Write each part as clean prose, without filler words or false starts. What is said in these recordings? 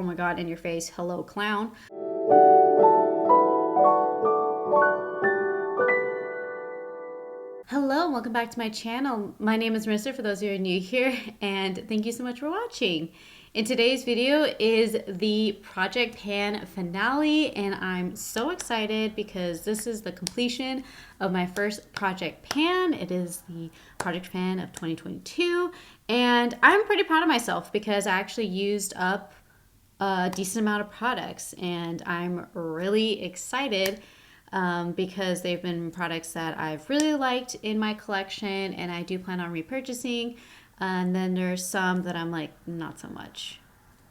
oh my god, in your face, hello clown. Hello, welcome back to my channel. My name is Marissa for those who are new here, and thank you so much for watching. In today's video is the Project Pan finale, and I'm so excited because this is the completion of my first Project Pan. It is the Project Pan of 2022, and I'm pretty proud of myself because I actually used up a decent amount of products, and I'm really excited because they've been products that I've really liked in my collection and I do plan on repurchasing. And then there's some that I'm like, not so much.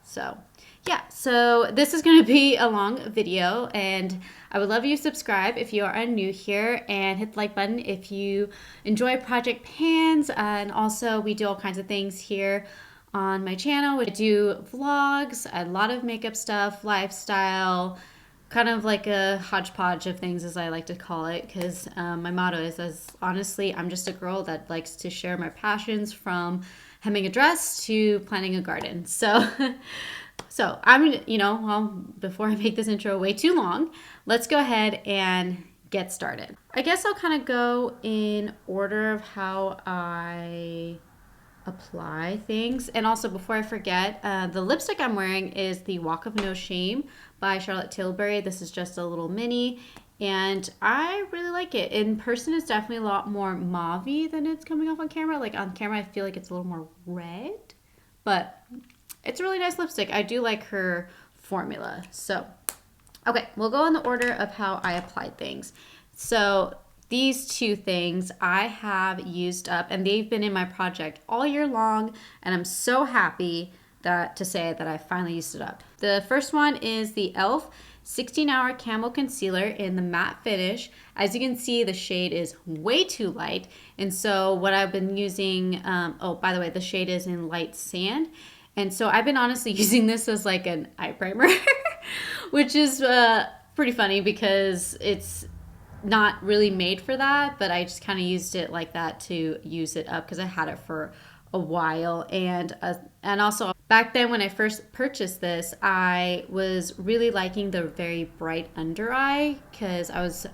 So yeah, so this is going to be a long video, and I would love you to subscribe if you are new here and hit the like button if you enjoy Project Pans. And also we do all kinds of things here on my channel. We do vlogs, a lot of makeup stuff, lifestyle, kind of like a hodgepodge of things, as I like to call it, because my motto is, as honestly, I'm just a girl that likes to share my passions from hemming a dress to planting a garden. So, well, before I make this intro way too long, let's go ahead and get started. I guess I'll kind of go in order of how I apply things. And also, before I forget, the lipstick I'm wearing is the Walk of No Shame by Charlotte Tilbury. This is just a little mini, and I really like it. In person, it's definitely a lot more mauve-y than it's coming off on camera. Like on camera, I feel like it's a little more red, but it's a really nice lipstick. I do like her formula. So, okay, we'll go in the order of how I applied things. So these two things I have used up, and they've been in my project all year long, and I'm so happy to say that I finally used it up. The first one is the e.l.f. 16-Hour Camo Concealer in the matte finish. As you can see, the shade is way too light, and so what I've been using, oh, by the way, the shade is in Light Sand, and so I've been honestly using this as like an eye primer, which is pretty funny because it's not really made for that, but I just kind of used it like that to use it up because I had it for a while. And also back then when I first purchased this, I was really liking the very bright under eye because I was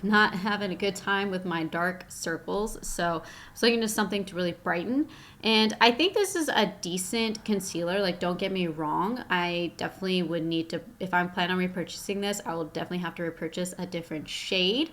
not having a good time with my dark circles. So I was looking to something to really brighten. And I think this is a decent concealer. Like, don't get me wrong. I definitely would need to, if I'm planning on repurchasing this, I will definitely have to repurchase a different shade.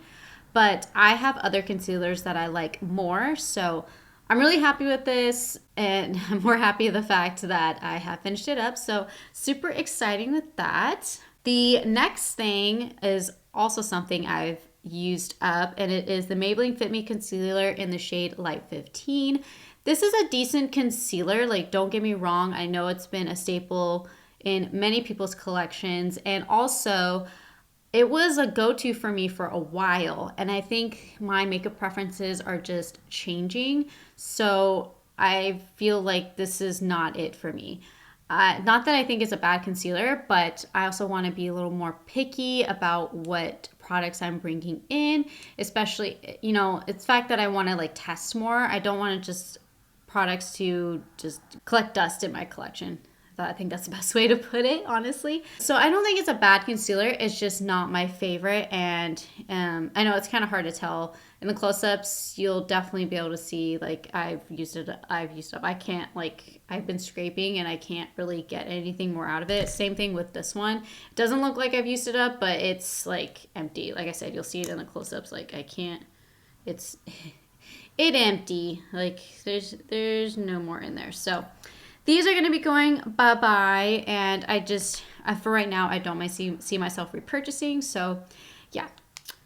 But I have other concealers that I like more. So I'm really happy with this, and I'm more happy with the fact that I have finished it up. So super exciting with that. The next thing is also something I've used up, and it is the Maybelline Fit Me Concealer in the shade Light 15. This is a decent concealer. Like, don't get me wrong. I know it's been a staple in many people's collections, and also it was a go-to for me for a while, and I think my makeup preferences are just changing, so I feel like this is not it for me. Not that I think it's a bad concealer, but I also want to be a little more picky about what products I'm bringing in, especially, it's the fact that I want to like test more. I don't want to just products to just collect dust in my collection. I think that's the best way to put it, honestly. So I don't think it's a bad concealer. It's just not my favorite. And I know it's kind of hard to tell. In the close-ups, you'll definitely be able to see, like, I've used up. I can't, like, I've been scraping and I can't really get anything more out of it. Same thing with this one. It doesn't look like I've used it up, but it's, like, empty. Like I said, you'll see it in the close-ups. Like, I can't, it's empty. Like, there's no more in there. So these are going to be going bye-bye, and I just, for right now, I don't see myself repurchasing, so yeah.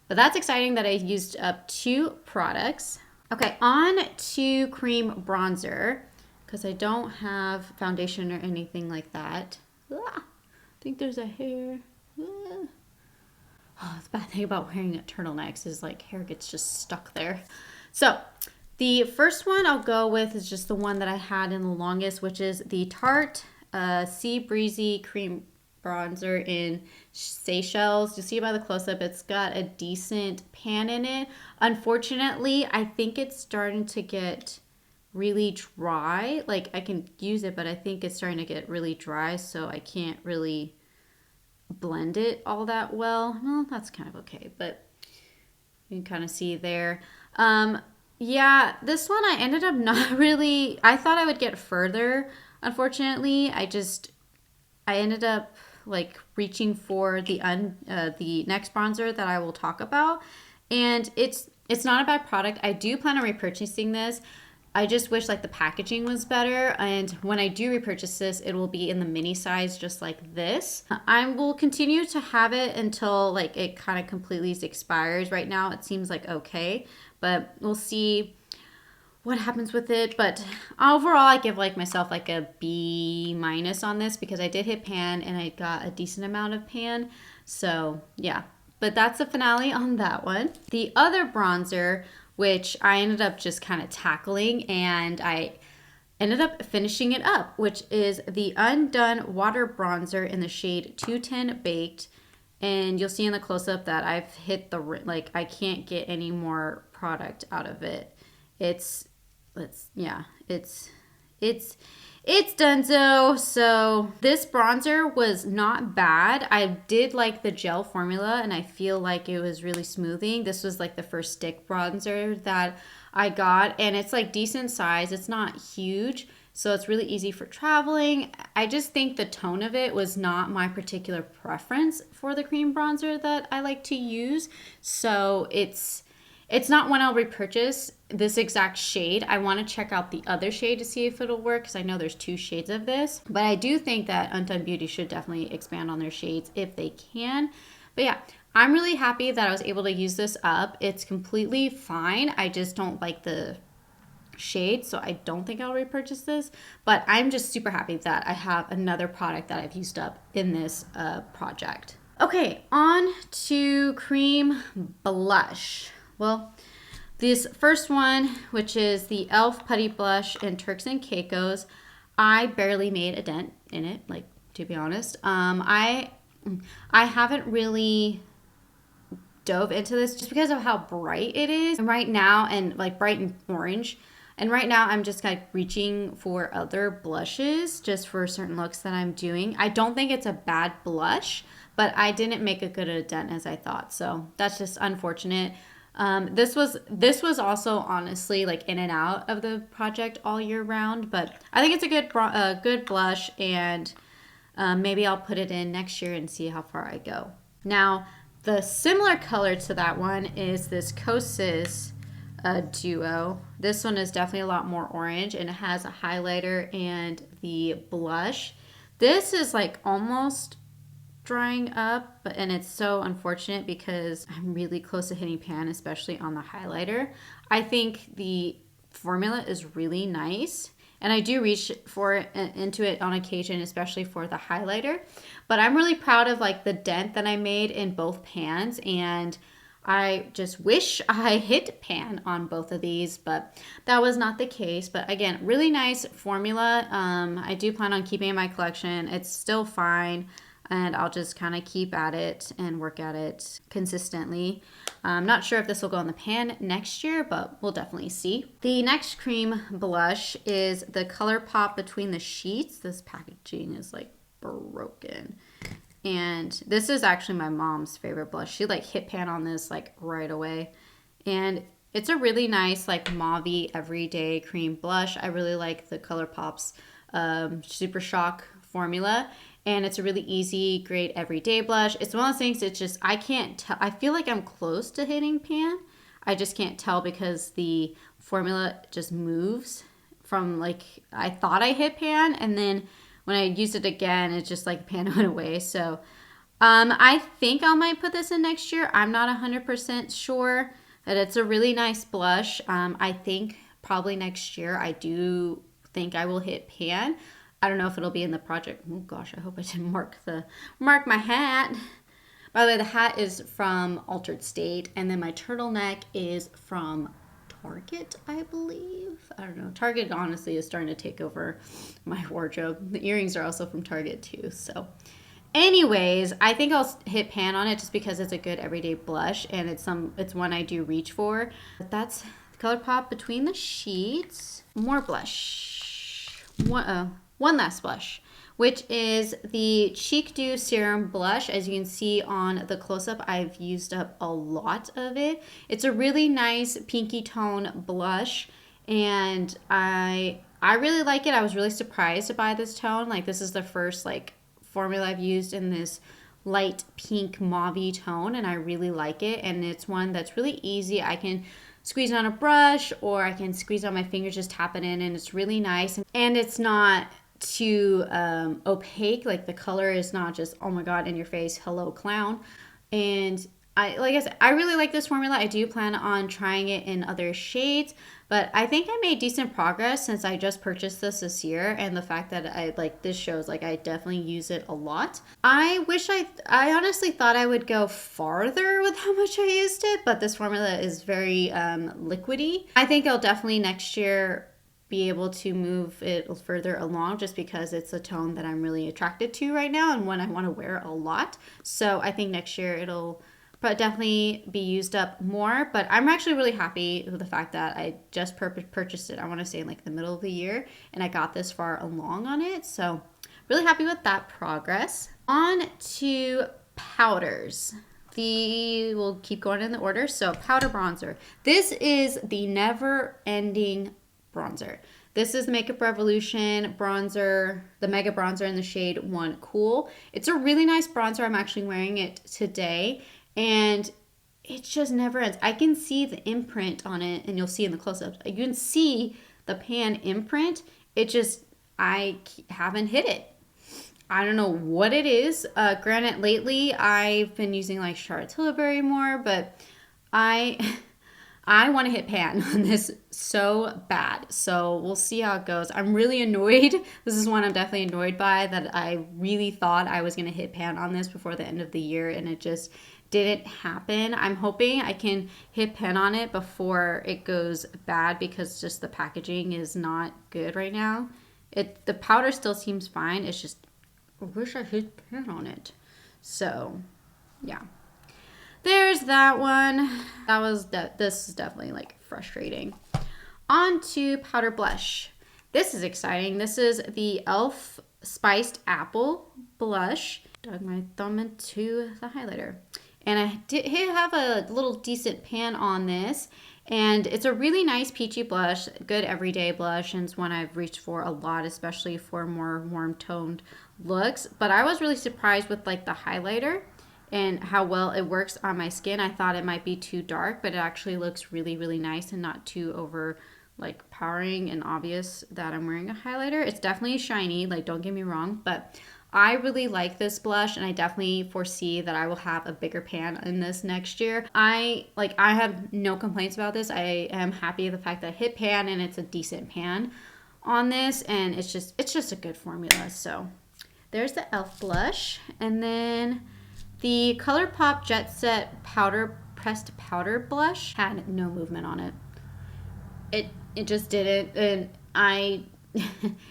But that's exciting that I used up 2 products. Okay, on to cream bronzer, because I don't have foundation or anything like that. I think there's a hair. Oh, the bad thing about wearing turtlenecks is like hair gets just stuck there. So the first one I'll go with is just the one that I had in the longest, which is the Tarte Sea Breezy Cream Bronzer in Seychelles. You see by the close-up, it's got a decent pan in it. Unfortunately, I think it's starting to get really dry. Like I can use it, but I think it's starting to get really dry, so I can't really blend it all that well. Well, that's kind of okay, but you can kind of see there. Yeah, this one I ended up not really, I thought I would get further. Unfortunately, I ended up like reaching for the next bronzer that I will talk about, and it's not a bad product. I do plan on repurchasing this. I just wish like the packaging was better, and when I do repurchase this, it will be in the mini size just like this. I will continue to have it until like it kind of completely expires. Right now it seems like okay, but we'll see what happens with it. But overall I give like myself like a B minus on this because I did hit pan and I got a decent amount of pan. So yeah, but that's the finale on that one. The other bronzer, which I ended up just kind of tackling and I ended up finishing it up, which is the Undone Water Bronzer in the shade 210 Baked. And you'll see in the close-up that I've hit the, like, I can't get any more product out of it. It's donezo. So this bronzer was not bad. I did like the gel formula and I feel like it was really smoothing. This was like the first stick bronzer that I got, and it's like decent size. It's not huge, so it's really easy for traveling. I just think the tone of it was not my particular preference for the cream bronzer that I like to use. So it's not one I'll repurchase this exact shade. I want to check out the other shade to see if it'll work because I know there's 2 shades of this. But I do think that Undone Beauty should definitely expand on their shades if they can. But yeah, I'm really happy that I was able to use this up. It's completely fine. I just don't like the shade, so I don't think I'll repurchase this. But I'm just super happy that I have another product that I've used up in this project. Okay, on to cream blush. Well, this first one, which is the e.l.f. Putty Blush in Turks and Caicos, I barely made a dent in it, like, to be honest. I haven't really dove into this just because of how bright it is. And right now, and like bright and orange. And right now I'm just like reaching for other blushes just for certain looks that I'm doing. I don't think it's a bad blush, but I didn't make a good a dent as I thought. So that's just unfortunate. This was also honestly like in and out of the project all year round, but I think it's a good blush, and maybe I'll put it in next year and see how far I go. Now, the similar color to that one is this Kosas duo. This one is definitely a lot more orange, and it has a highlighter and the blush. This is like almost drying up, and it's so unfortunate because I'm really close to hitting pan, especially on the highlighter. I think the formula is really nice, and I do reach into it on occasion, especially for the highlighter. But I'm really proud of like the dent that I made in both pans, and I just wish I hit pan on both of these, but that was not the case. But again, really nice formula. I do plan on keeping it in my collection. It's still fine, and I'll just kind of keep at it and work at it consistently. I'm not sure if this will go in the pan next year, but we'll definitely see. The next cream blush is the Color Pop Between the Sheets. This packaging is like broken. And this is actually my mom's favorite blush. She like hit pan on this like right away. And it's a really nice like mauve-y everyday cream blush. I really like the ColourPop's Super Shock formula. And it's a really easy, great everyday blush. It's one of those things, it's just, I can't tell. I feel like I'm close to hitting pan. I just can't tell because the formula just moves from like, I thought I hit pan, and then when I used it again, it's just like pan went away. So I think I might put this in next year. I'm not 100% sure, but it's a really nice blush. I think probably next year I do think I will hit pan. I don't know if it'll be in the project. Oh gosh, I hope I didn't mark my hat. By the way, the hat is from Altered State, and then my turtleneck is from Target, I believe. I don't know. Target honestly is starting to take over my wardrobe. The earrings are also from Target too. So anyways, I think I'll hit pan on it just because it's a good everyday blush, and it's one I do reach for. But that's ColourPop between the sheets. More blush. One last blush, which is the Cheek Dew Serum Blush. As you can see on the close-up, I've used up a lot of it. It's a really nice pinky tone blush, and I really like it. I was really surprised by this tone. Like, this is the first like formula I've used in this light pink mauve-y tone, and I really like it. And it's one that's really easy. I can squeeze on a brush, or I can squeeze on my fingers, just tap it in, and it's really nice. And it's not too opaque. Like, the color is not just, oh my god, in your face, hello clown. And like I said, I really like this formula. I do plan on trying it in other shades, but I think I made decent progress since I just purchased this year, and the fact that I like this shows like I definitely use it a lot. I honestly thought I would go farther with how much I used it, but this formula is very liquidy. I think I'll definitely next year be able to move it further along, just because it's a tone that I'm really attracted to right now and one I want to wear a lot. So I think next year it'll definitely be used up more. But I'm actually really happy with the fact that I just purchased it, I want to say in like the middle of the year, and I got this far along on it. So really happy with that progress. On to powders. We'll keep going in the order. So powder bronzer. This is the Never Ending bronzer. This is the Makeup Revolution bronzer, the Mega Bronzer in the shade 1 Cool. It's a really nice bronzer. I'm actually wearing it today, and it just never ends. I can see the imprint on it, and you'll see in the close-ups. You can see the pan imprint. It just, I haven't hit it. I don't know what it is. Granted, lately I've been using like Charlotte Tilbury more, but I want to hit pan on this so bad. So we'll see how it goes. I'm really annoyed. This is one I'm definitely annoyed by, that I really thought I was going to hit pan on this before the end of the year, and it just didn't happen. I'm hoping I can hit pan on it before it goes bad, because just the packaging is not good right now. The powder still seems fine. It's just, I wish I hit pan on it. So yeah. There's that one. This is definitely like frustrating. On to powder blush. This is exciting. This is the e.l.f. Spiced Apple blush. Dug my thumb into the highlighter. And I did have a little decent pan on this. And it's a really nice peachy blush, good everyday blush, and it's one I've reached for a lot, especially for more warm toned looks. But I was really surprised with like the highlighter and how well it works on my skin. I thought it might be too dark, but it actually looks really, really nice and not too over like powering and obvious that I'm wearing a highlighter. It's definitely shiny, like don't get me wrong, but I really like this blush, and I definitely foresee that I will have a bigger pan in this next year. I have no complaints about this. I am happy with the fact that I hit pan, and it's a decent pan on this, and it's just a good formula. So there's the e.l.f. blush, and then the ColourPop Jet Set Pressed Powder Blush had no movement on it. It just didn't, and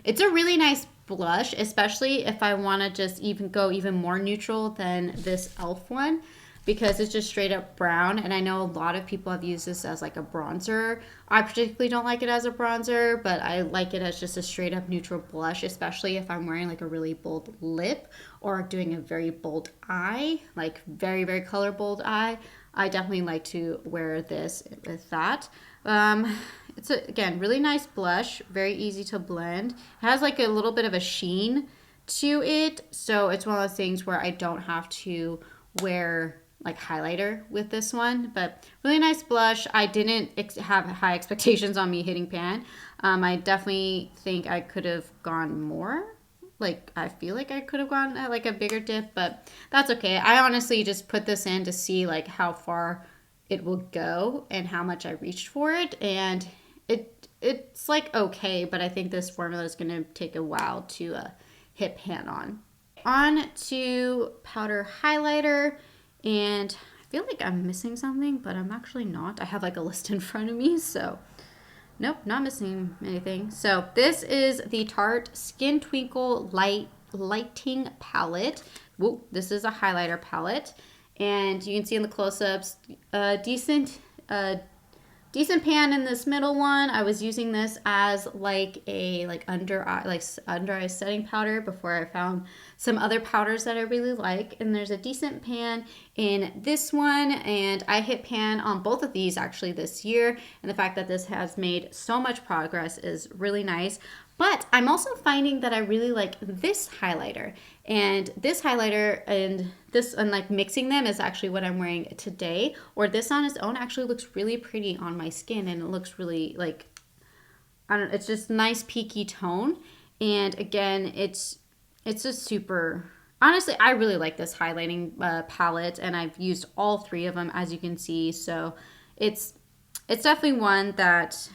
it's a really nice blush, especially if I want to just go even more neutral than this e.l.f. one, because it's just straight up brown, and I know a lot of people have used this as like a bronzer. I particularly don't like it as a bronzer, but I like it as just a straight up neutral blush, especially if I'm wearing like a really bold lip or doing a very bold eye, like very, very color bold eye. I definitely like to wear this with that. It's again, really nice blush, very easy to blend. It has like a little bit of a sheen to it, so it's one of those things where I don't have to wear like highlighter with this one. But really nice blush. I didn't have high expectations on me hitting pan. I definitely think I could have gone more. Like, I feel like I could have gone at like a bigger dip, but that's okay. I honestly just put this in to see like how far it will go and how much I reached for it, and it's like okay, but I think this formula is going to take a while to hit pan on. On to powder highlighter, and I feel like I'm missing something, but I'm actually not. I have like a list in front of me, so nope, not missing anything. So this is the Tarte Skin Twinkle Lighting Palette. Whoa, this is a highlighter palette, and you can see in the close-ups decent decent pan in this middle one. I was using this as like a under eye setting powder before I found some other powders that I really like. And there's a decent pan in this one, and I hit pan on both of these actually this year. And the fact that this has made so much progress is really nice. But I'm also finding that I really like this highlighter. And this highlighter and like mixing them is actually what I'm wearing today. Or this on its own actually looks really pretty on my skin, and it looks really like, I don't know, it's just nice peaky tone. And again, it's just super, honestly, I really like this highlighting palette, and I've used all three of them, as you can see. So it's definitely one that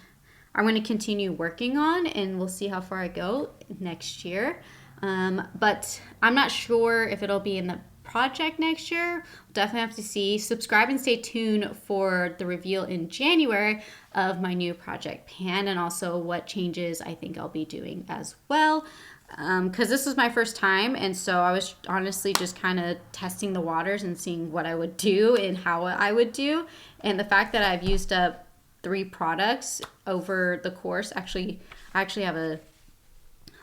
I'm going to continue working on, and we'll see how far I go next year. But I'm not sure if it'll be in the project next year. We'll definitely have to see. Subscribe and stay tuned for the reveal in January of my new project pan, and also what changes I think I'll be doing as well. Because this was my first time, and so I was honestly just kind of testing the waters and seeing what I would do and how I would do. And the fact that I've used up 3 products over the course, I actually have a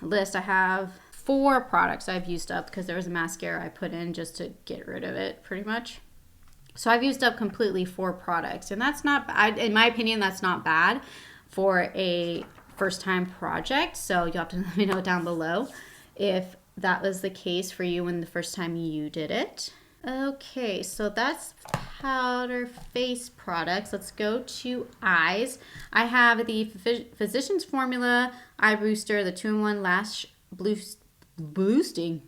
list. I have 4 products I've used up because there was a mascara I put in just to get rid of it pretty much. So I've used up completely 4 products, and that's not, in my opinion, that's not bad for a first time project. So you'll have to let me know down below if that was the case for you when the first time you did it. Okay, so that's powder face products. Let's go to eyes. I have the Physicians Formula Eye Booster, the 2-in-1 Lash Boosting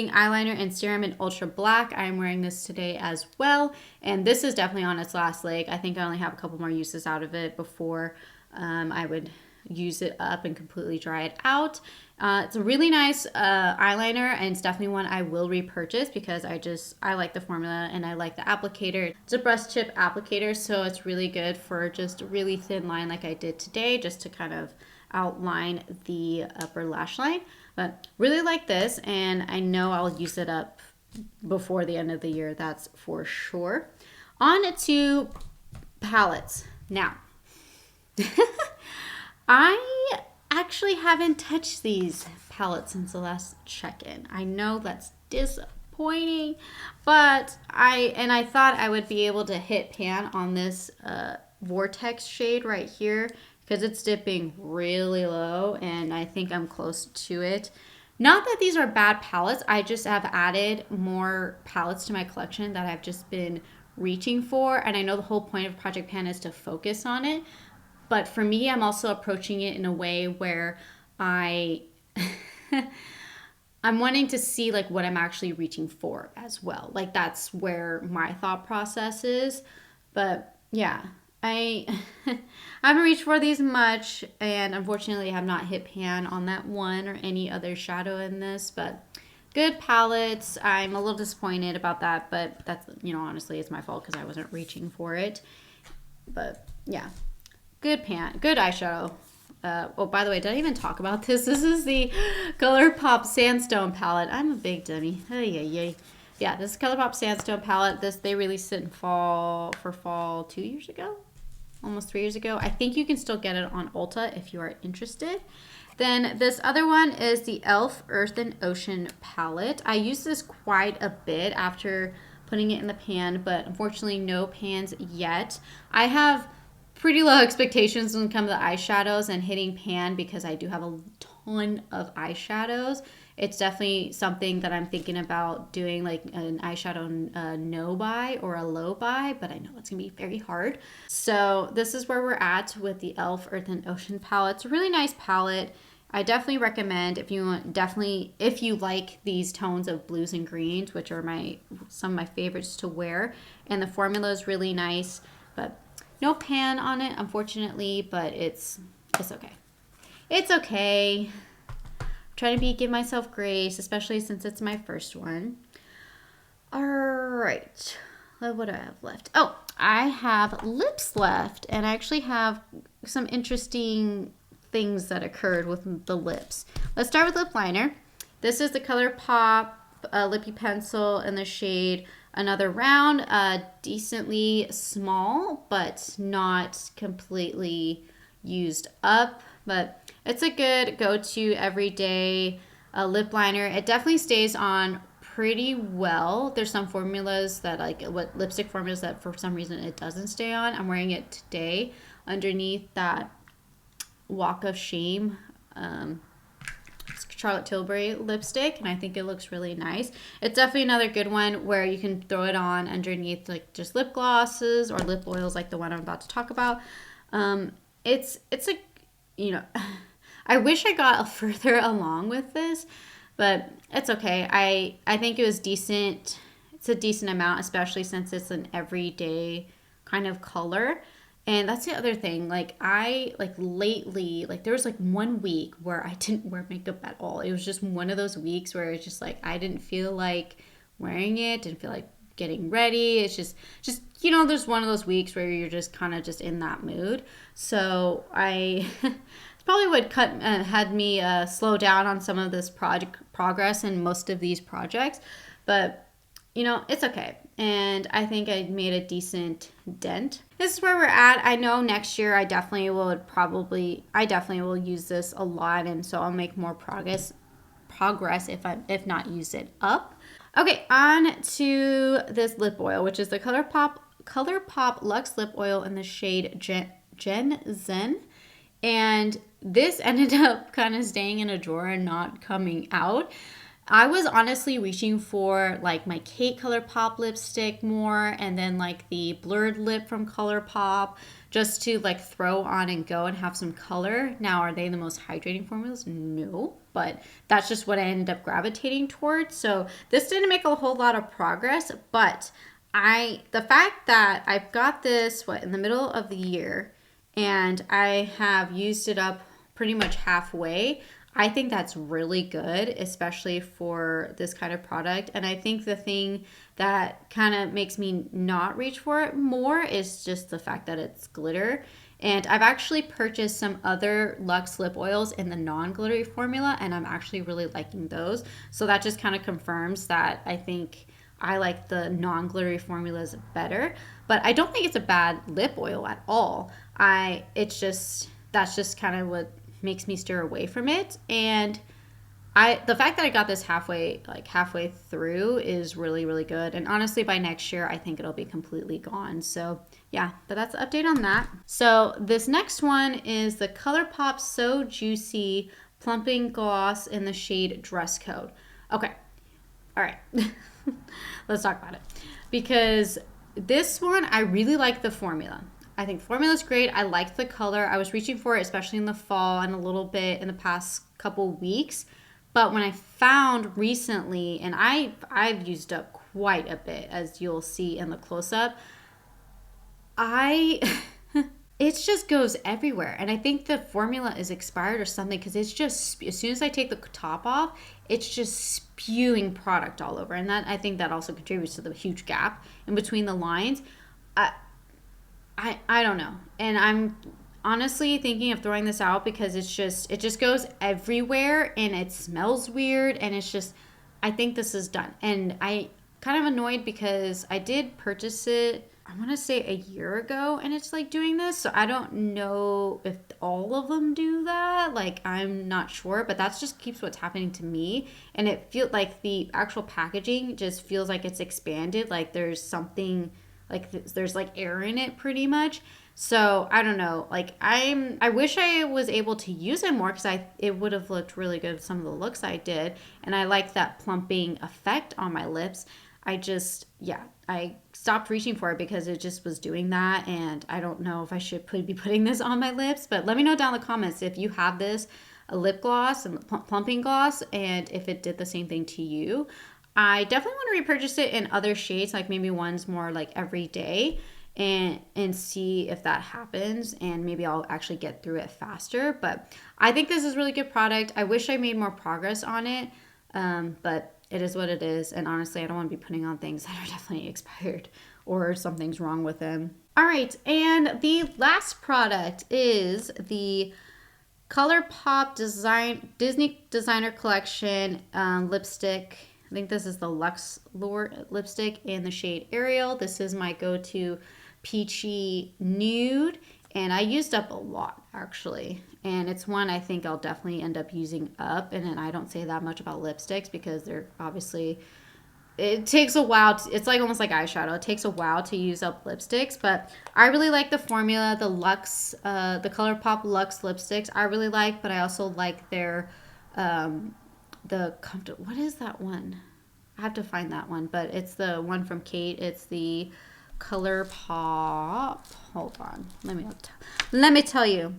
Eyeliner and Serum in Ultra Black. I'm wearing this today as well, and this is definitely on its last leg. I think I only have a couple more uses out of it before I would use it up and completely dry it out. It's a really nice eyeliner, and it's definitely one I will repurchase because I like the formula and I like the applicator. It's a brush tip applicator, so it's really good for just a really thin line like I did today, just to kind of outline the upper lash line. But really like this, and I know I'll use it up before the end of the year, that's for sure. On to palettes. Now, I actually haven't touched these palettes since the last check-in. I know that's disappointing, but I thought I would be able to hit pan on this Vortex shade right here because it's dipping really low, and I think I'm close to it. Not that these are bad palettes, I just have added more palettes to my collection that I've just been reaching for, and I know the whole point of Project Pan is to focus on it. But for me, I'm also approaching it in a way where I'm wanting to see like what I'm actually reaching for as well. Like that's where my thought process is. But yeah, I haven't reached for these much, and unfortunately have not hit pan on that one or any other shadow in this, but good palettes. I'm a little disappointed about that, but that's, honestly, it's my fault because I wasn't reaching for it. But yeah. Good eyeshadow. Oh, by the way, did I even talk about this? This is the ColourPop Sandstone palette. I'm a big dummy. Yeah, this is ColourPop Sandstone palette. They released it in fall 2 years ago, almost 3 years ago. I think you can still get it on Ulta if you are interested. Then this other one is the e.l.f. Earth and Ocean palette. I used this quite a bit after putting it in the pan, but unfortunately no pans yet. I have pretty low expectations when it comes to eyeshadows and hitting pan because I do have a ton of eyeshadows. It's definitely something that I'm thinking about doing, like an eyeshadow no buy or a low buy, but I know it's gonna be very hard. So this is where we're at with the e.l.f. Earth and Ocean palette. It's a really nice palette. I definitely recommend if you like these tones of blues and greens, which are some of my favorites to wear, and the formula is really nice, but no pan on it, unfortunately, but it's okay. It's okay. I'm trying to give myself grace, especially since it's my first one. All right. What do I have left? Oh, I have lips left, and I actually have some interesting things that occurred with the lips. Let's start with lip liner. This is the ColourPop Lippy Pencil in the shade another round, decently small, but not completely used up. But it's a good go-to everyday lip liner. It definitely stays on pretty well. There's some formulas that what lipstick formulas that for some reason it doesn't stay on. I'm wearing it today underneath that Walk of Shame Charlotte Tilbury lipstick, and I think it looks really nice. It's definitely another good one where you can throw it on underneath like just lip glosses or lip oils like the one I'm about to talk about. It's a, you know, I wish I got further along with this, but it's okay. I think it was decent. It's a decent amount, especially since it's an everyday kind of color. And that's the other thing. Like lately, like there was like 1 week where I didn't wear makeup at all. It was just one of those weeks where it's just like I didn't feel like wearing it, didn't feel like getting ready. It's just there's one of those weeks where you're just kind of just in that mood. So I probably would had me slow down on some of this project progress in most of these projects, but it's okay. And I think I made a decent dent. This is where we're at. I know next year I definitely will use this a lot, and so I'll make more progress if not use it up. Okay, on to this lip oil, which is the ColourPop Luxe Lip Oil in the shade Gen Zen. And this ended up kind of staying in a drawer and not coming out. I was honestly reaching for like my Kate ColourPop lipstick more, and then like the blurred lip from ColourPop, just to like throw on and go and have some color. Now, are they the most hydrating formulas? No, but that's just what I ended up gravitating towards. So this didn't make a whole lot of progress, but the fact that I've got this in the middle of the year and I have used it up pretty much halfway, I think that's really good, especially for this kind of product. And I think the thing that kind of makes me not reach for it more is just the fact that it's glitter. And I've actually purchased some other Luxe lip oils in the non-glittery formula, and I'm actually really liking those. So that just kind of confirms that I think I like the non-glittery formulas better. But I don't think it's a bad lip oil at all. That's just kind of what makes me steer away from it. And the fact that I got this halfway through is really, really good. And honestly, by next year, I think it'll be completely gone. So yeah, but that's the update on that. So this next one is the ColourPop So Juicy Plumping Gloss in the shade Dress Code. Okay, all right, let's talk about it. Because this one, I really like the formula. I think the formula is great. I liked the color. I was reaching for it, especially in the fall and a little bit in the past couple weeks. But when I found recently, and I've used up quite a bit, as you'll see in the close-up, it just goes everywhere. And I think the formula is expired or something, because it's just, as soon as I take the top off, it's just spewing product all over. And I think that also contributes to the huge gap in between the lines. I don't know. And I'm honestly thinking of throwing this out because it just goes everywhere and it smells weird, and it's just, I think this is done. And I kind of annoyed because I did purchase it, I want to say a year ago, and it's like doing this. So I don't know if all of them do that. Like, I'm not sure, but that's just keeps what's happening to me. And it feels like the actual packaging just feels like it's expanded. Like there's something, like there's like air in it pretty much. So I don't know. Like I wish I was able to use it more, because it would have looked really good with some of the looks I did, and I like that plumping effect on my lips. I stopped reaching for it because it just was doing that, and I don't know if I should be putting this on my lips. But let me know down in the comments if you have this, a lip gloss and plumping gloss, and if it did the same thing to you. I definitely want to repurchase it in other shades, like maybe ones more like everyday, and see if that happens, and maybe I'll actually get through it faster. But I think this is a really good product. I wish I made more progress on it, but it is what it is. And honestly, I don't want to be putting on things that are definitely expired or something's wrong with them. All right, and the last product is the ColourPop Disney Designer Collection lipstick I think this is the Luxe Lure lipstick in the shade Ariel. This is my go-to peachy nude, and I used up a lot actually. And it's one I think I'll definitely end up using up. And then I don't say that much about lipsticks because they're obviously, it takes a while. It's like almost like eyeshadow. It takes a while to use up lipsticks, but I really like the formula, the Luxe, the ColourPop Luxe lipsticks. I really like, but I also like their, what is that one? I have to find that one, but it's the one from Kate. It's the ColourPop. Hold on, let me tell you.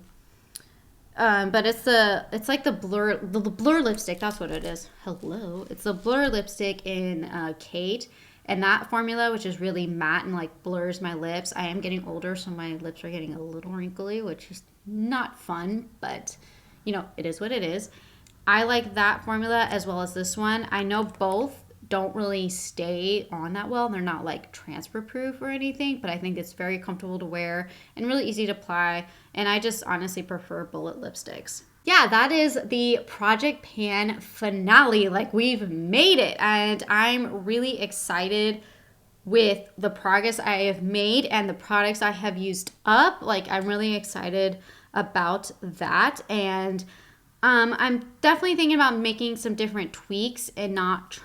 But it's like the blur lipstick. That's what it is. Hello, it's the blur lipstick in Kate, and that formula, which is really matte and like blurs my lips. I am getting older, so my lips are getting a little wrinkly, which is not fun, but you know, it is what it is. I like that formula as well as this one. I know both don't really stay on that well. They're not like transfer proof or anything, but I think it's very comfortable to wear and really easy to apply. And I just honestly prefer bullet lipsticks. Yeah, that is the Project Pan finale. Like, we've made it, and I'm really excited with the progress I have made and the products I have used up. Like, I'm really excited about that. And I'm definitely thinking about making some different tweaks and not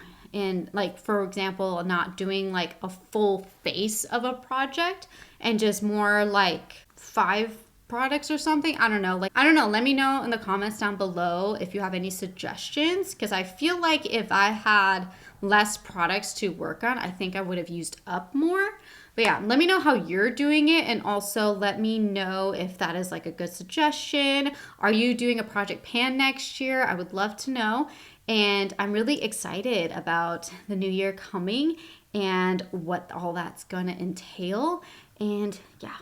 like, for example, not doing like a full face of a project and just more like 5 products or something. I don't know. Let me know in the comments down below if you have any suggestions, because I feel like if I had less products to work on, I think I would have used up more. But yeah, let me know how you're doing it, and also let me know if that is like a good suggestion. Are you doing a Project Pan next year? I would love to know. And I'm really excited about the new year coming and what all that's going to entail. And yeah,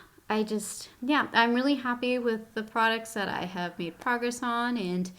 I'm really happy with the products that I have made progress on, and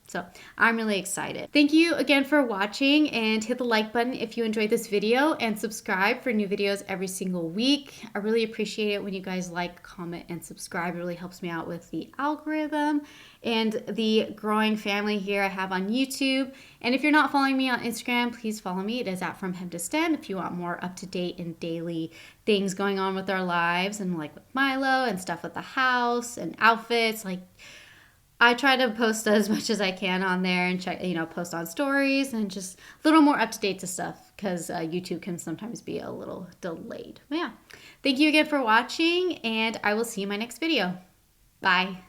so I'm really excited. Thank you again for watching, and hit the like button if you enjoyed this video, and subscribe for new videos every single week. I really appreciate it when you guys like, comment, and subscribe. It really helps me out with the algorithm and the growing family here I have on YouTube. And if you're not following me on Instagram, please follow me. It is at From Hem to Stem if you want more up-to-date and daily things going on with our lives, and like with Milo and stuff with the house and outfits. Like, I try to post as much as I can on there and check, post on stories and just a little more up to date to stuff, because YouTube can sometimes be a little delayed. But yeah, thank you again for watching, and I will see you in my next video. Bye.